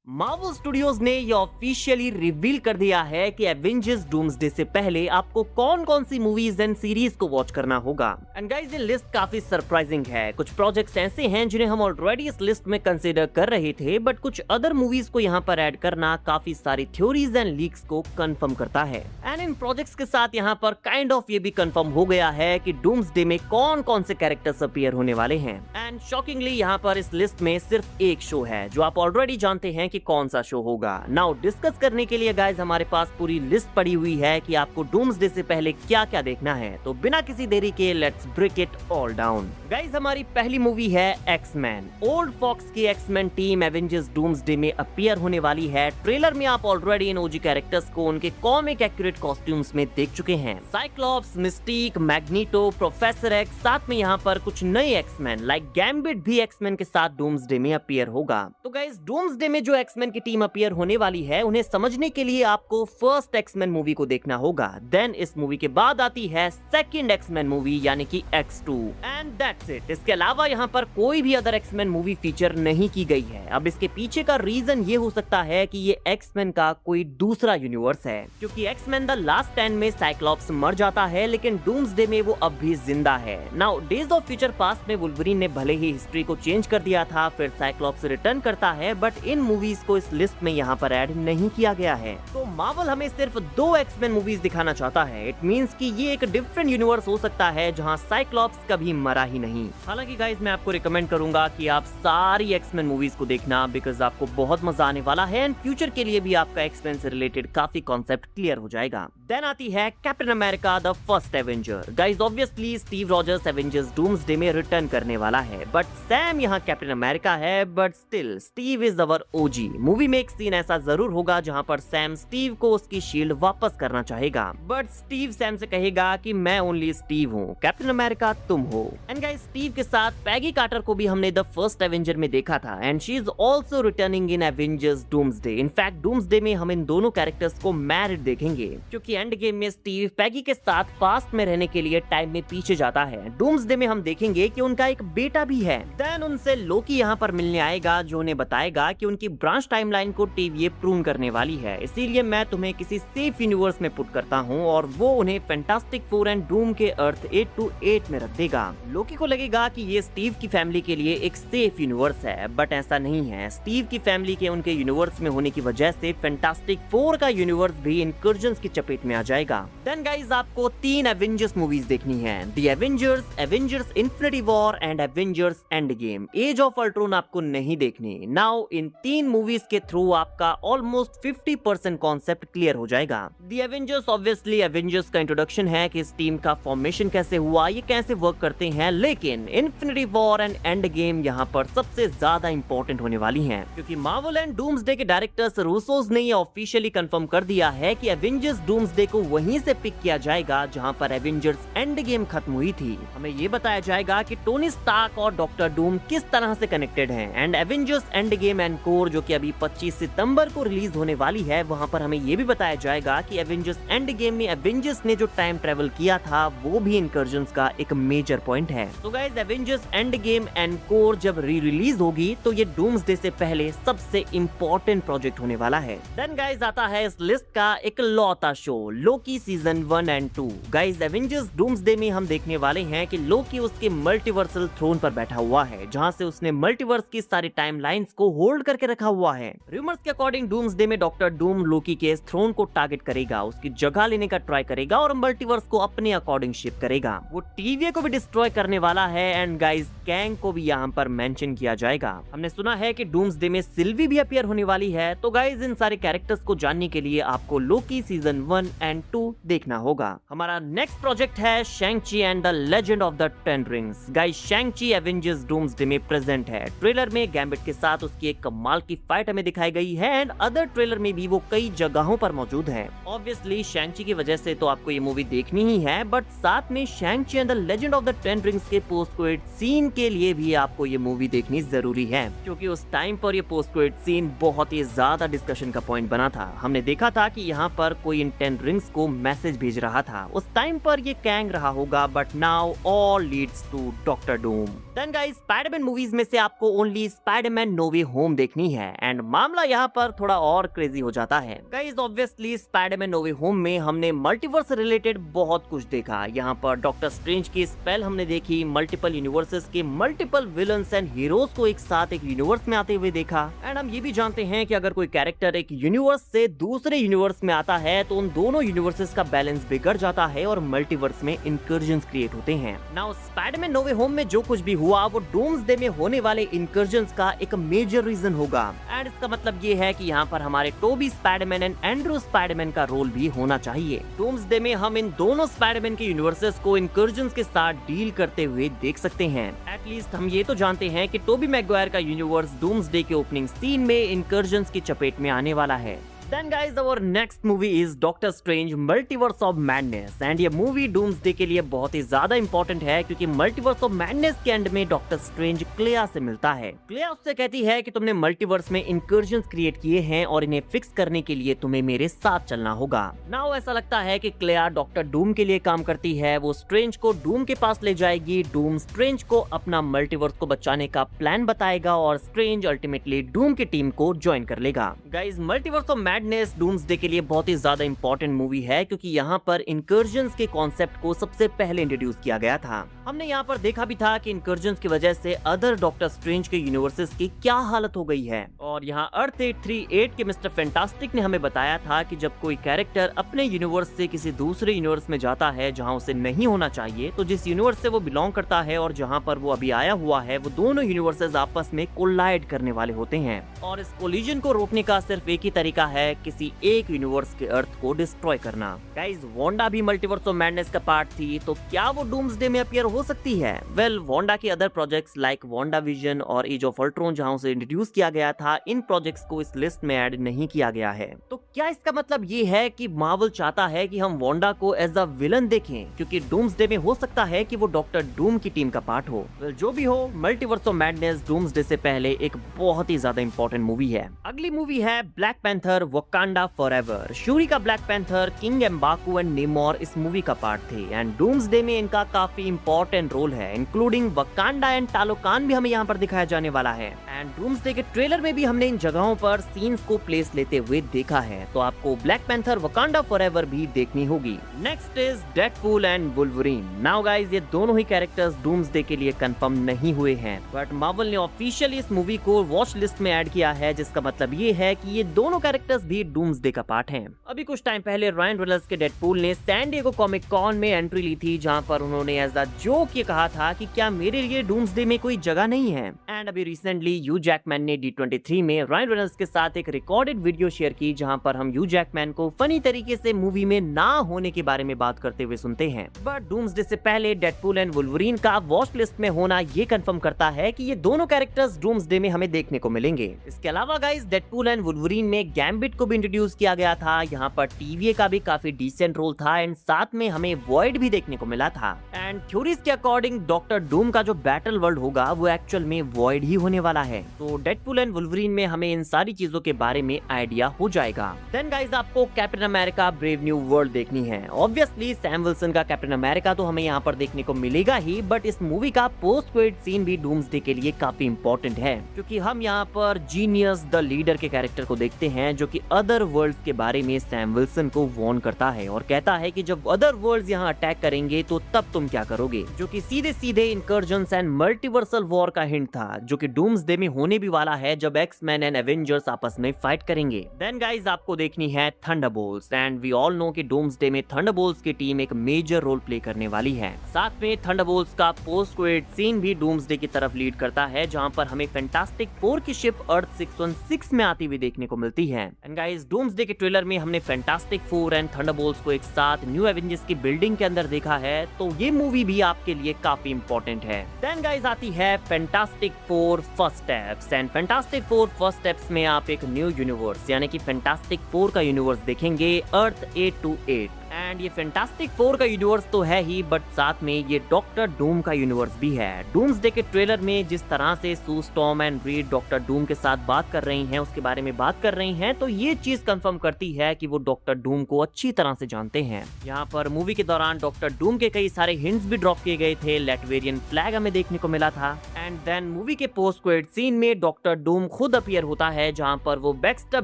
Marvel studios ने ये officially reveal कर दिया है कि एवेंजर्स डूम्सडे से पहले आपको कौन कौन सी मूवीज एंड सीरीज को वॉच करना होगा। एंड गाइस, ये लिस्ट काफी सरप्राइजिंग है। कुछ प्रोजेक्ट्स ऐसे हैं जिन्हें हम ऑलरेडी इस लिस्ट में कंसीडर कर रहे थे, बट कुछ अदर मूवीज को यहाँ पर ऐड करना काफी सारी थ्योरीज एंड लीक्स को कंफर्म करता है। एंड इन प्रोजेक्ट्स के साथ यहाँ पर काइंड ऑफ ये भी कंफर्म हो गया है कि डूम्सडे में कौन कौन से कैरेक्टर्स अपीयर होने वाले हैं। एंड शॉकिंगली यहाँ पर इस लिस्ट में सिर्फ एक शो है जो आप ऑलरेडी जानते हैं कि कौन सा शो होगा। नाउ डिस्कस करने के लिए गाइस हमारे पास पूरी लिस्ट पड़ी हुई है कि आपको डूम्सडे से पहले क्या क्या देखना है। तो बिना किसी देरी के let's break it all down. Guys, हमारी पहली मूवी है एक्समैन। ओल्ड फॉक्स की एक्समैन टीम एवेंजर्स डूम्सडे में अपीयर होने वाली है। ट्रेलर में आप ऑलरेडी इन ओजी कैरेक्टर्स को उनके कॉमिक एक्यूरेट कॉस्ट्यूम्स में देख चुके हैं। Cyclops, Mystique, magneto, professor x, साथ में यहाँ पर कुछ नए एक्समैन लाइक गैम्बिट भी एक्समैन के साथ डूम्सडे में अपीयर होगा। तो गाइस, डूम्सडे में जो एक्समैन की टीम अपीयर होने वाली है, उन्हें समझने के लिए आपको फर्स्ट एक्समैन मूवी को देखना होगा। देन इस मूवी के बाद आती है सेकंड एक्समैन मूवी यानी कि X2 एंड दैट्स इट। इसके अलावा यहाँ पर कोई भी अदर एक्समैन मूवी फीचर नहीं की गई है। अब इसके पीछे का रीजन ये हो सकता है कि ये एक्समैन का कोई दूसरा यूनिवर्स है, क्योंकि एक्समैन द लास्ट स्टैंड में साइक्लॉप्स मर जाता है, लेकिन डूम्सडे में वो अब भी जिंदा है। Now days of future past में वुल्वरीन ने भले ही हिस्ट्री को चेंज कर दिया था, फिर साइक्लॉप्स रिटर्न करता है, बट इन मूवीज को इस लिस्ट में यहाँ पर ऐड नहीं किया गया है। तो मार्वल हमें सिर्फ 2 एक्समैन मूवीज दिखाना चाहता है। इट मींस कि ये एक डिफरेंट यूनिवर्स हो सकता है जहाँ साइक्लॉप्स कभी मरा ही नहीं। हालांकि गाइस, मैं आपको रिकमेंड करूंगा कि आप सारी एक्समैन मूवीज को देखना, बिकॉज आपको बहुत मजा आने वाला है एंड फ्यूचर के लिए भी आपका एक्समैन से रिलेटेड काफी कॉन्सेप्ट क्लियर हो जाएगा। देन आती है captain America the first Avenger. Guys, obviously Steve Rogers Avengers Doomsday में रिटर्न करने वाला है, बट सैम यहाँ कैप्टन अमेरिका है, but still Steve is our OG. Movie में एक सीन ऐसा जरूर होगा जहाँ पर सैम स्टीव को उसकी शील्ड वापस करना चाहेगा, बट स्टीव सैम से कहेगा कि मैं ओनली स्टीव हूँ, कैप्टन अमेरिका तुम हो। एंड गाइस, स्टीव के साथ पैगी कार्टर को भी हमने द फर्स्ट एवेंजर में देखा था and she is also returning in Avengers doomsday. In fact doomsday में हम इन दोनों कैरेक्टर्स को मैरिड देखेंगे, क्योंकि एंड गेम में स्टीव पैगी के साथ पास्ट में रहने के लिए टाइम में पीछे जाता है। डूम्सडे में हम देखेंगे कि उनका एक बेटा भी है। देन उनसे लोकी यहाँ पर मिलने आएगा, जो उन्हें बताएगा कि उनकी ब्रांच टाइमलाइन को टीवीए प्रून करने वाली है, इसीलिए मैं तुम्हें किसी सेफ यूनिवर्स में पुट करता हूँ, और वो उन्हें फैंटास्टिक फोर एंड डूम के अर्थ 828 में रख देगा। लोकी को लगेगा कि ये स्टीव की फैमिली के लिए एक सेफ यूनिवर्स है, बट ऐसा नहीं है। स्टीव की फैमिली के उनके यूनिवर्स में होने की वजह से फैंटास्टिक फोर का यूनिवर्स भी इनकर्जन्स की चपेट में आ जाएगा। देन गाइस, आपको 3 एवेंजर्स मूवीज देखनी है, the Avengers, Avengers Infinity War and Avengers Endgame. Age of Ultron आपको नहीं देखनी। नाउ इन 3 मूवीज के थ्रू आपका ऑलमोस्ट 50% कॉन्सेप्ट क्लियर हो जाएगा। द एवेंजर्स ऑब्वियसली एवेंजर्स का इंट्रोडक्शन है कि इस टीम का फॉर्मेशन कैसे हुआ, ये कैसे वर्क करते हैं, लेकिन infinity War and end game यहाँ पर सबसे ज्यादा इंपॉर्टेंट होने वाली हैं, क्योंकि मार्वल एंड डूम्सडे के डायरेक्टर्स रूसोस ने ये ऑफिशियली कंफर्म कर दिया है कि एवेंजर्स डूम्सडे को वहीं से पिक किया जाएगा जहाँ पर एवेंजर्स एंड गेम खत्म हुई थी। हमें ये बताया जाएगा कि टोनी स्टार्क और डॉक्टर डूम किस तरह से कनेक्टेड हैं, and Avengers end game encore जो कि अभी 25 सितंबर को रिलीज होने वाली है, वहाँ पर हमें ये भी बताया जाएगा कि एवेंजर्स एंड गेम में एवेंजर्स ने जो टाइम ट्रेवल किया था वो भी इनकर्जन्स का एक मेजर पॉइंट है। तो guys, Avengers end game encore जब री रिलीज होगी तो ये डूम्सडे से पहले सबसे इंपॉर्टेंट प्रोजेक्ट होने वाला है। देन गाइस, आता है इस लिस्ट का एक लौता show, Loki season 1 and 2। Guys, Avengers Doomsday में हम देखने वाले हैं कि लोकी उसके मल्टीवर्सल थ्रोन पर बैठा हुआ है, जहाँ से उसने मल्टीवर्स की सारी टाइमलाइंस को होल्ड करके रखा हुआ है। रूमर्स के अकॉर्डिंग डूम्सडे में डॉक्टर डूम लोकी के इस थ्रोन को टारगेट करेगा, उसकी जगह लेने का ट्राई करेगा और मल्टीवर्स को अपने अकॉर्डिंग शिप करेगा। वो टीवीए को भी डिस्ट्रॉय करने वाला है एंड गाइस, कैंग को भी यहाँ पर मेंशन किया जाएगा। हमने सुना है कि डूम्सडे में सिल्वी भी अपीयर होने वाली है। तो गाइस, इन सारे कैरेक्टर्स को जानने के लिए आपको लोकी सीजन 1 एंड 2 देखना होगा। हमारा नेक्स्ट प्रोजेक्ट है शैंग-ची and the legend of the 10 rings. Guys, शैंग-ची Avengers Doomsday में प्रेजेंट है। ट्रेलर में गैम्बिट के साथ उसकी एक कमाल की फाइट हमें दिखाई गई है एंड अदर ट्रेलर में भी वो कई जगहों पर मौजूद है। ऑब्वियसली शैंग-ची की वजह से तो आपको ये मूवी देखनी ही है, बट साथ में शैंग-ची and the legend of the 10 rings के पोस्ट क्रेडिट सीन के लिए भी आपको ये मूवी देखनी जरूरी है, क्योंकि उस टाइम पर ये पोस्ट क्रेडिट सीन बहुत ही ज्यादा डिस्कशन का पॉइंट बना था। हमने देखा था कि यहाँ पर कोई इन 10 गोल्डन रिंग्स को मैसेज भेज रहा था। उस टाइम पर ये कैंग रहा होगा, but now all leads to Doctor Doom. Then guys, Spiderman movies में से आपको only Spiderman no way home देखनी है एंड मामला यहाँ पर थोड़ा और क्रेजी हो जाता है। Guys, obviously Spiderman no way home में हमने मल्टीवर्स रिलेटेड बहुत कुछ देखा। यहाँ पर डॉक्टर स्ट्रेंज की स्पेल हमने देखी, मल्टीपल यूनिवर्सेस के मल्टीपल विलन्स एंड हीरोज को एक साथ एक यूनिवर्स में आते हुए देखा। एंड हम ये भी जानते हैं कि अगर कोई कैरेक्टर एक यूनिवर्स से दूसरे यूनिवर्स में आता है तो उन दोनों यूनिवर्सेस का बैलेंस बिगड़ जाता है और मल्टीवर्स में इंकर्जन्स क्रिएट होते हैं। Now Spiderman no way home में जो कुछ भी हुआ वो डूम्सडे में होने वाले इंकर्जन्स का एक मेजर रीजन होगा। एंड इसका मतलब ये है कि यहाँ पर हमारे Tobey Spiderman and Andrew Spiderman का रोल भी होना चाहिए। डूम्सडे में हम इन दोनों स्पाइडरमैन के यूनिवर्सेस को इंकर्जन्स के साथ डील करते हुए देख सकते हैं। एटलीस्ट हम ये तो जानते हैं कि टोबी मैगवायर का यूनिवर्स डूम्सडे के ओपनिंग सीन में इंकर्जन्स की चपेट में आने वाला है। Then guys, our next movie is Doctor Strange Multiverse of Madness and ये मूवी डूम्सडे के लिए बहुत ही ज्यादा इंपॉर्टेंट है क्योंकि मल्टीवर्स ऑफ मैडनेस के एंड में डॉक्टर स्ट्रेंज क्लेया से मिलता है। क्लेया उससे कहती है कि तुमने मल्टीवर्स में इंकर्जन्स क्रिएट किए हैं और इन्हें फिक्स करने के लिए तुम्हें मेरे साथ चलना होगा। नाउ ऐसा लगता है कि क्लेया डॉक्टर डूम के लिए काम करती है। वो स्ट्रेंज को डूम के पास ले जाएगी, डूम स्ट्रेंज को अपना मल्टीवर्स को बचाने का प्लान बताएगा और स्ट्रेंज अल्टीमेटली डूम की टीम को ज्वाइन कर लेगा। Guys, multiverse of madness doomsday के लिए बहुत ही ज्यादा इंपॉर्टेंट मूवी है क्योंकि यहाँ पर इंकर्जन्स के कॉन्सेप्ट को सबसे पहले इंट्रोड्यूस किया गया था। हमने यहाँ पर देखा भी था कि इंकर्जन्स की वजह से अदर डॉक्टर स्ट्रेंज के यूनिवर्सेस की क्या हालत हो गई है। और यहाँ अर्थ 838 के मिस्टर फैंटास्टिक ने हमें बताया था कि जब कोई कैरेक्टर अपने यूनिवर्स से किसी दूसरे यूनिवर्स में जाता है जहाँ उसे नहीं होना चाहिए, तो जिस यूनिवर्स से वो बिलोंग करता है और जहाँ पर वो अभी आया हुआ है, वो दोनों यूनिवर्सेस आपस में कोलाइड करने वाले होते हैं। और इस कोलिजन को रोकने का सिर्फ एक ही तरीका है, किसी एक यूनिवर्स के अर्थ को डिस्ट्रॉय करना। गाइस, वांडा भी मल्टीवर्स ऑफ मैडनेस का पार्ट थी, तो क्या वो डूम्सडे में अपीयर हो सकती है? वेल, वांडा के other projects like Wanda vision और एज ऑफ अल्ट्रॉन जहां उसे इंट्रोड्यूस किया गया था, इन प्रोजेक्ट्स को इस लिस्ट में ऐड नहीं किया गया है। तो क्या इसका मतलब ये है कि मार्वल चाहता है कि हम वांडा को एज अ विलन देखें क्योंकि डूम्सडे में हो सकता है कि वो डॉक्टर डूम की टीम का पार्ट हो? वेल, जो भी हो, मल्टीवर्स ऑफ मैडनेस डूम्सडे से पहले एक बहुत ही ज्यादा इंपॉर्टेंट मूवी है। अगली मूवी है Black Panther Wakanda Forever. Shuri का Black Panther, king M'Baku and Namor इस मूवी का पार्ट थे एंड डूम्सडे में इनका काफी इंपॉर्टेंट रोल है, इंक्लूडिंग वकांडा एंड टालोकान भी हमें यहाँ पर दिखाया जाने वाला है। एंड डूम्सडे के ट्रेलर में भी हमने इन जगहों पर सीन्स को प्लेस लेते हुए देखा है, तो आपको ब्लैक पैंथर वकांडा फॉरएवर भी देखनी होगी। Next is Deadpool and Wolverine. Now guys, ये दोनों ही कैरेक्टर्स डूम्सडे के लिए कंफर्म नहीं हुए हैं, बट मार्वल ने ऑफिशियली इस मूवी को वॉच लिस्ट में ऐड किया है, जिसका मतलब ये है कि ये दोनों कैरेक्टर्स भी डूम्सडे का पार्ट हैं। अभी कुछ टाइम पहले रायन रेनॉल्ड्स के डेडपूल ने सैन डिएगो कॉमिक कॉन में एंट्री ली थी, जहां पर उन्होंने एज अ जोक ये कहा था कि क्या मेरे लिए डूम्सडे में कोई जगह नहीं है। एंड अभी रिसेंटली ह्यू जैकमैन ने D23 में रायन रेनॉल्ड्स के साथ एक रिकॉर्डेड वीडियो शेयर की, जहां पर हम ह्यू जैकमैन को फनी तरीके से मूवी में ना होने के बारे में बात करते हुए सुनते हैं। बट डूम्सडे से पहले डेडपूल एंड वुल्वरीन का वॉच लिस्ट में होना ये कंफर्म करता है कि ये दोनों कैरेक्टर्स डूम्सडे में हमें देखने को मिलेंगे। इसके अलावा गाइस, डेडपूल एंड वुल्वरीन में गैम्बिट को भी इंट्रोड्यूस किया गया था। यहाँ पर TVA का भी काफी डिसेंट रोल था एंड साथ में हमें वॉइड भी देखने को मिला था। एंड थ्योरीज के अकॉर्डिंग डॉक्टर डूम का जो बैटल वर्ल्ड होगा वो एक्चुअल में वॉइड ही होने वाला है। तो डेडपूल एंड वुल्वरीन में हमें इन सारी चीजों के बारे में आइडिया हो जाएगा। देन गाइस, आपको captain America brave new world देखनी है। ऑब्वियसली सैम विल्सन का कैप्टन अमेरिका तो हमें यहाँ पर देखने को मिलेगा ही, बट इस मूवी का पोस्ट क्रेडिट सीन भी डूम्सडे के लिए काफी इंपॉर्टेंट है क्योंकि हम यहाँ पर जीनियस द लीडर के कैरेक्टर को देखते हैं, जो कि अदर वर्ल्ड्स के बारे में सैम विल्सन को वॉर्न करता है और कहता है कि जब अदर वर्ल्ड्स यहाँ अटैक करेंगे तो तब तुम क्या करोगे, जो कि सीधे सीधे इंकर्जन्स एंड मल्टीवर्सल वॉर का हिंट था, जो कि डूम्सडे में होने भी वाला है जब एक्स-मैन एंड एवेंजर्स आपस में फाइट करेंगे। देन गाइस, आपको देखनी है Thunderbolts and we all know कि डूम्सडे में थंडरबोल्ट्स की टीम एक मेजर रोल प्ले करने वाली है। साथ में थंडरबोल्ट्स का पोस्ट क्रेडिट सीन भी डूम्सडे की तरफ लीड करता है, जहां पर हमें फैंटास्टिक फोर की शिप अर्थ 616 में आती हुई देखने को मिलती है। एंड गाइस, डूम्सडे के ट्रेलर में हमने फैंटास्टिक फोर एंड थंडरबोल्ट्स को एक साथ न्यू एवेंजर्स की बिल्डिंग के अंदर देखा है, तो ये मूवी भी आपके लिए काफी इंपॉर्टेंट है। देन गाइस, आती है fantastic four first steps and fantastic four first steps में आप एक न्यू यूनिवर्स यानी कि फैंटास्टिक फोर का यूनिवर्स देखेंगे, अर्थ 828। एंड ये फैंटास्टिक फोर का यूनिवर्स तो है ही, बट साथ में ये डॉक्टर डूम का यूनिवर्स भी है। डूम्सडे के ट्रेलर में जिस तरह से Sue Storm and Reed Doctor Doom के साथ बात कर रही हैं, उसके बारे में बात कर रही हैं, तो ये चीज कंफर्म करती है कि वो डॉक्टर डूम को अच्छी तरह से जानते हैं। यहाँ पर मूवी के दौरान डॉक्टर डूम के कई सारे हिंट्स भी ड्रॉप किए गए थे, लैटवेरियन फ्लैग हमें देखने को मिला था। एंड देन मूवी के पोस्ट क्रेडिट सीन में डॉक्टर डूम खुद अपीयर होता है, जहाँ पर वो बैक्सटर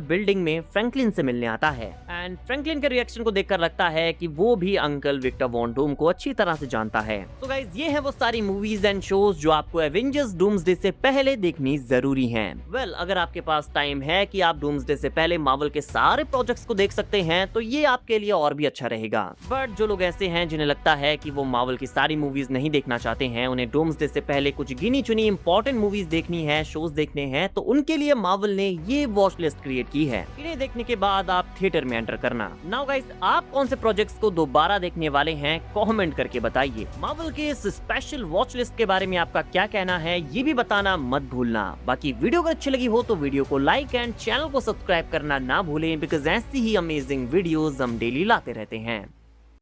बिल्डिंग में फ्रैंकलिन से मिलने आता है। एंड फ्रैंकलिन के रिएक्शन को देखकर लगता है कि वो भी अंकल विक्टर वॉन डूम को अच्छी तरह से जानता है। तो गाइस, ये है वो सारी मूवीज एंड शोज जो आपको एवेंजर्स डूम्सडे से पहले देखनी जरूरी हैं। वेल, अगर आपके पास टाइम है कि आप डूम्सडे से पहले मार्वल के सारे प्रोजेक्ट्स को देख सकते हैं, तो ये आपके लिए और भी अच्छा रहेगा। बट जो लोग ऐसे हैं जिन्हें लगता है कि वो मार्वल की सारी मूवीज नहीं देखना चाहते हैं, उन्हें डूम्सडे से पहले कुछ गिनी चुनी इंपॉर्टेंट मूवीज देखनी है, शोज देखने हैं, तो उनके लिए मार्वल ने ये वॉच लिस्ट क्रिएट की है। इन्हें देखने के बाद आप थिएटर में एंटर करना। नाउ गाइस, आप कौन से प्रोजेक्ट्स को दोबारा देखने वाले हैं, कमेंट करके बताइए। मार्वल के इस स्पेशल वॉच लिस्ट के बारे में आपका क्या कहना है, ये भी बताना मत भूलना। बाकी वीडियो अगर अच्छी लगी हो तो वीडियो को लाइक एंड चैनल को सब्सक्राइब करना ना भूलें, बिकॉज ऐसी ही अमेजिंग वीडियोस हम डेली लाते रहते हैं।